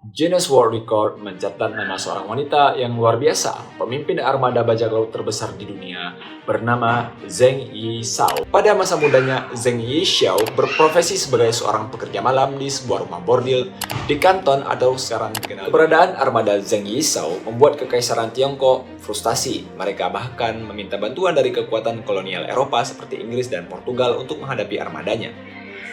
Guinness World Record mencatat nama seorang wanita yang luar biasa, pemimpin armada bajak laut terbesar di dunia, bernama Zheng Yishao. Pada masa mudanya, Zheng Yishao berprofesi sebagai seorang pekerja malam di sebuah rumah bordil di Kanton atau sekarang dikenal. Keberadaan armada Zheng Yishao membuat Kekaisaran Tiongkok frustasi. Mereka bahkan meminta bantuan dari kekuatan kolonial Eropa seperti Inggris dan Portugal untuk menghadapi armadanya.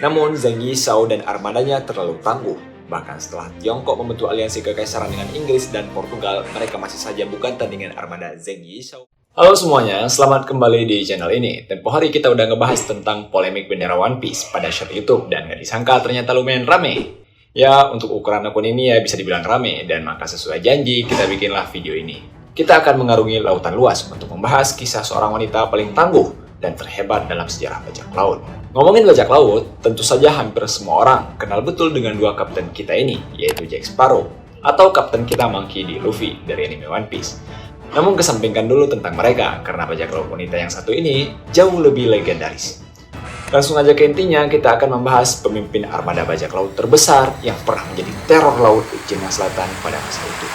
Namun, Zheng Yishao dan armadanya terlalu tangguh. Bahkan setelah Tiongkok membentuk aliansi kekaisaran dengan Inggris dan Portugal, mereka masih saja bukan tandingan armada Zheng Yishao. Halo semuanya, selamat kembali di channel ini. Tempo hari kita udah ngebahas tentang polemik bendera One Piece pada short YouTube dan gak disangka ternyata lumayan rame. Ya, untuk ukuran akun ini ya bisa dibilang rame dan maka sesuai janji kita bikinlah video ini. Kita akan mengarungi lautan luas untuk membahas kisah seorang wanita paling tangguh dan terhebat dalam sejarah bajak laut. Ngomongin bajak laut, tentu saja hampir semua orang kenal betul dengan dua kapten kita ini, yaitu Jack Sparrow atau kapten kita Monkey D. Luffy dari anime One Piece. Namun kesampingkan dulu tentang mereka, karena bajak laut wanita yang satu ini jauh lebih legendaris. Langsung aja ke intinya, kita akan membahas pemimpin armada bajak laut terbesar yang pernah menjadi teror laut di Cina Selatan pada masa itu.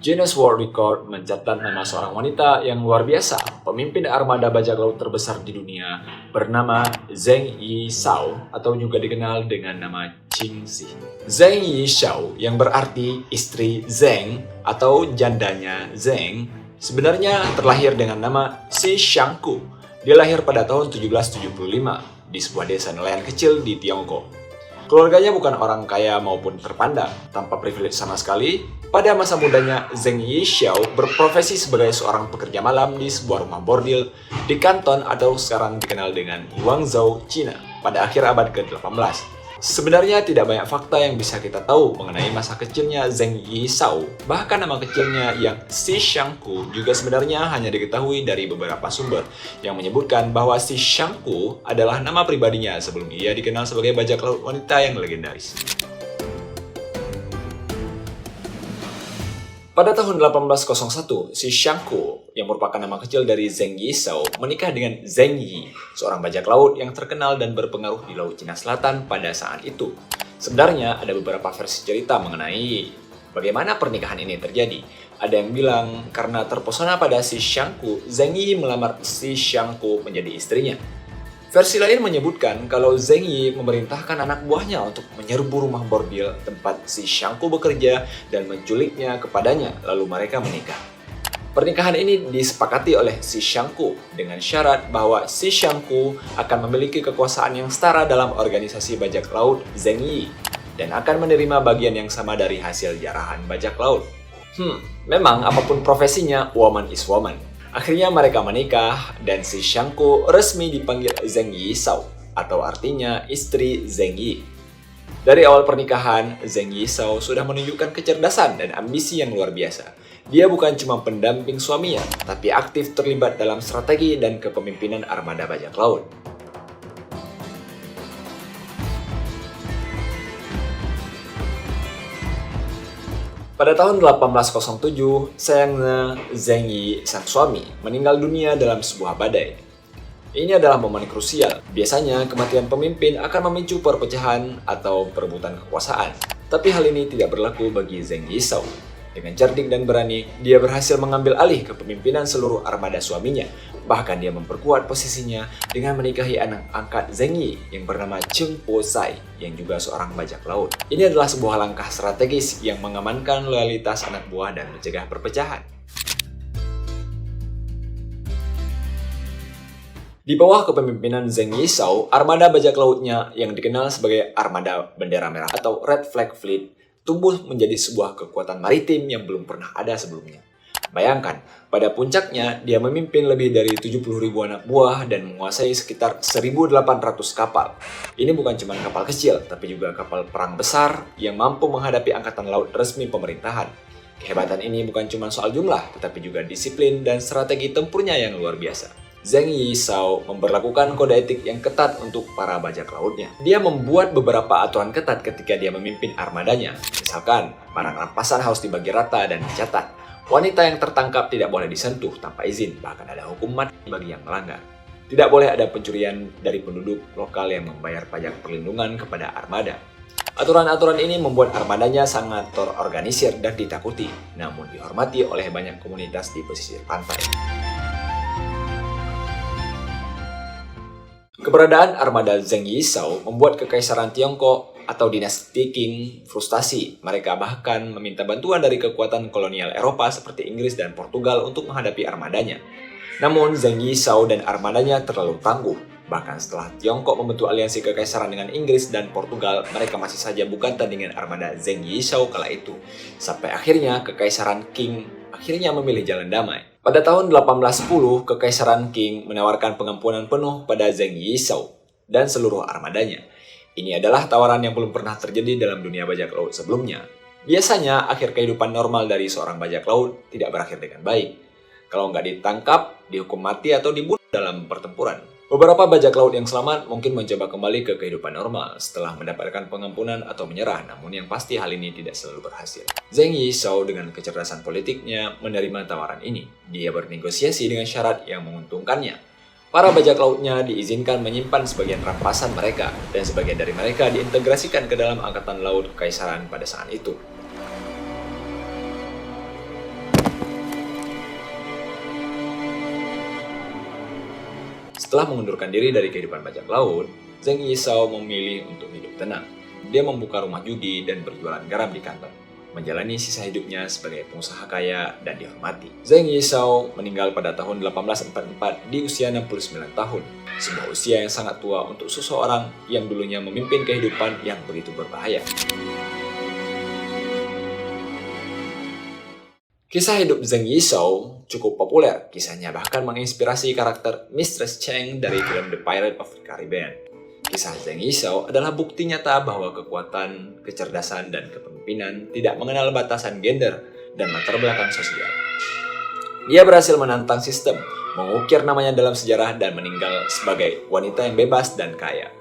Guinness World Record mencatat nama seorang wanita yang luar biasa, pemimpin armada bajak laut terbesar di dunia, bernama Zheng Yishao atau juga dikenal dengan nama Qing Shi. Zheng Yishao yang berarti istri Zheng atau jandanya Zheng, sebenarnya terlahir dengan nama Shi Shangku. Dia lahir pada tahun 1775 di sebuah desa nelayan kecil di Tiongkok. Keluarganya bukan orang kaya maupun terpandang, tanpa privilege sama sekali. Pada masa mudanya, Zheng Yishao berprofesi sebagai seorang pekerja malam di sebuah rumah bordil di Kanton atau sekarang dikenal dengan Guangzhou, Cina, pada akhir abad ke-18. Sebenarnya tidak banyak fakta yang bisa kita tahu mengenai masa kecilnya Zheng Yishao. Bahkan nama kecilnya yang Shi Shangku juga sebenarnya hanya diketahui dari beberapa sumber yang menyebutkan bahwa Shi Shangku adalah nama pribadinya sebelum ia dikenal sebagai bajak laut wanita yang legendaris. Pada tahun 1801, Shi Shangku, yang merupakan nama kecil dari Zheng Yishao, menikah dengan Zheng Yi, seorang bajak laut yang terkenal dan berpengaruh di Laut Cina Selatan pada saat itu. Sebenarnya ada beberapa versi cerita mengenai bagaimana pernikahan ini terjadi. Ada yang bilang karena terpesona pada Shi Shangku, Zheng Yi melamar Shi Shangku menjadi istrinya. Versi lain menyebutkan kalau Zheng Yi memerintahkan anak buahnya untuk menyerbu rumah bordil tempat Shi Shangku bekerja dan menculiknya kepadanya, lalu mereka menikah. Pernikahan ini disepakati oleh Shi Shangku dengan syarat bahwa Shi Shangku akan memiliki kekuasaan yang setara dalam organisasi bajak laut Zheng Yi dan akan menerima bagian yang sama dari hasil jarahan bajak laut. Memang apapun profesinya, woman is woman. Akhirnya mereka menikah dan Shi Shangku resmi dipanggil Zheng Yishao atau artinya istri Zheng Yi. Dari awal pernikahan, Zheng Yishao sudah menunjukkan kecerdasan dan ambisi yang luar biasa. Dia bukan cuma pendamping suaminya, tapi aktif terlibat dalam strategi dan kepemimpinan armada bajak laut. Pada tahun 1807, sayangnya Zheng Yi, sang suami, meninggal dunia dalam sebuah badai. Ini adalah momen krusial. Biasanya, kematian pemimpin akan memicu perpecahan atau perebutan kekuasaan. Tapi hal ini tidak berlaku bagi Zheng Yishao. Dengan cerdik dan berani, dia berhasil mengambil alih kepemimpinan seluruh armada suaminya. Bahkan dia memperkuat posisinya dengan menikahi anak angkat Zheng Yi yang bernama Cheng Po Sai yang juga seorang bajak laut. Ini adalah sebuah langkah strategis yang mengamankan loyalitas anak buah dan mencegah perpecahan. Di bawah kepemimpinan Zheng Yishao, armada bajak lautnya yang dikenal sebagai armada bendera merah atau Red Flag Fleet tumbuh menjadi sebuah kekuatan maritim yang belum pernah ada sebelumnya. Bayangkan, pada puncaknya dia memimpin lebih dari 70.000 anak buah dan menguasai sekitar 1.800 kapal. Ini bukan cuma kapal kecil, tapi juga kapal perang besar yang mampu menghadapi angkatan laut resmi pemerintahan. Kehebatan ini bukan cuma soal jumlah, tetapi juga disiplin dan strategi tempurnya yang luar biasa. Zheng Yishao memberlakukan kode etik yang ketat untuk para bajak lautnya. Dia membuat beberapa aturan ketat ketika dia memimpin armadanya. Misalkan, barang rampasan harus dibagi rata dan dicatat. Wanita yang tertangkap tidak boleh disentuh tanpa izin, bahkan ada hukum mati bagi yang melanggar. Tidak boleh ada pencurian dari penduduk lokal yang membayar pajak perlindungan kepada armada. Aturan-aturan ini membuat armadanya sangat terorganisir dan ditakuti, namun dihormati oleh banyak komunitas di pesisir pantai. Keberadaan armada Zheng Yizhou membuat Kekaisaran Tiongkok atau dinasti Qing frustasi. Mereka bahkan meminta bantuan dari kekuatan kolonial Eropa seperti Inggris dan Portugal untuk menghadapi armadanya. Namun Zheng Yizhou dan armadanya terlalu tangguh. Bahkan setelah Tiongkok membentuk aliansi kekaisaran dengan Inggris dan Portugal, mereka masih saja bukan tandingan armada Zheng Yizhou kala itu. Sampai akhirnya Kekaisaran Qing akhirnya memilih jalan damai. Pada tahun 1810, Kekaisaran Qing menawarkan pengampunan penuh pada Zheng Yizhou dan seluruh armadanya. Ini adalah tawaran yang belum pernah terjadi dalam dunia bajak laut sebelumnya. Biasanya, akhir kehidupan normal dari seorang bajak laut tidak berakhir dengan baik. Kalau nggak ditangkap, dihukum mati atau dibunuh dalam pertempuran. Beberapa bajak laut yang selamat mungkin mencoba kembali ke kehidupan normal setelah mendapatkan pengampunan atau menyerah, namun yang pasti hal ini tidak selalu berhasil. Zheng Yizhou dengan kecerdasan politiknya menerima tawaran ini. Dia bernegosiasi dengan syarat yang menguntungkannya. Para bajak lautnya diizinkan menyimpan sebagian rampasan mereka, dan sebagian dari mereka diintegrasikan ke dalam angkatan laut kekaisaran pada saat itu. Setelah mengundurkan diri dari kehidupan bajak laut, Zheng Yizhou memilih untuk hidup tenang. Dia membuka rumah judi dan berjualan garam di kantor, menjalani sisa hidupnya sebagai pengusaha kaya dan dihormati. Zheng Yizhou meninggal pada tahun 1844 di usia 69 tahun, sebuah usia yang sangat tua untuk seseorang yang dulunya memimpin kehidupan yang begitu berbahaya. Kisah hidup Zheng Yizhou cukup populer. Kisahnya bahkan menginspirasi karakter Mistress Cheng dari film The Pirates of the Caribbean. Kisah Zheng Yizhou adalah bukti nyata bahwa kekuatan, kecerdasan, dan kepemimpinan tidak mengenal batasan gender dan latar belakang sosial. Dia berhasil menantang sistem, mengukir namanya dalam sejarah, dan meninggal sebagai wanita yang bebas dan kaya.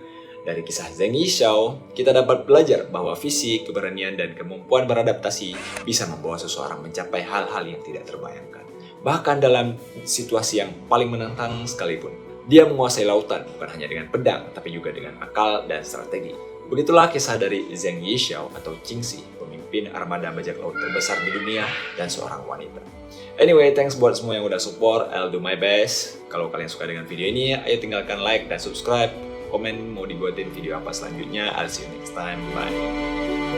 Dari kisah Zheng Yizhou, kita dapat belajar bahwa visi, keberanian, dan kemampuan beradaptasi bisa membawa seseorang mencapai hal-hal yang tidak terbayangkan. Bahkan dalam situasi yang paling menantang sekalipun, dia menguasai lautan bukan hanya dengan pedang, tapi juga dengan akal dan strategi. Begitulah kisah dari Zheng Yizhou atau Qingxi, pemimpin armada bajak laut terbesar di dunia dan seorang wanita. Anyway, thanks buat semua yang udah support, I'll do my best. Kalau kalian suka dengan video ini, ayo tinggalkan like dan subscribe. Komen mau dibuatin video apa selanjutnya. I'll see you next time. Bye.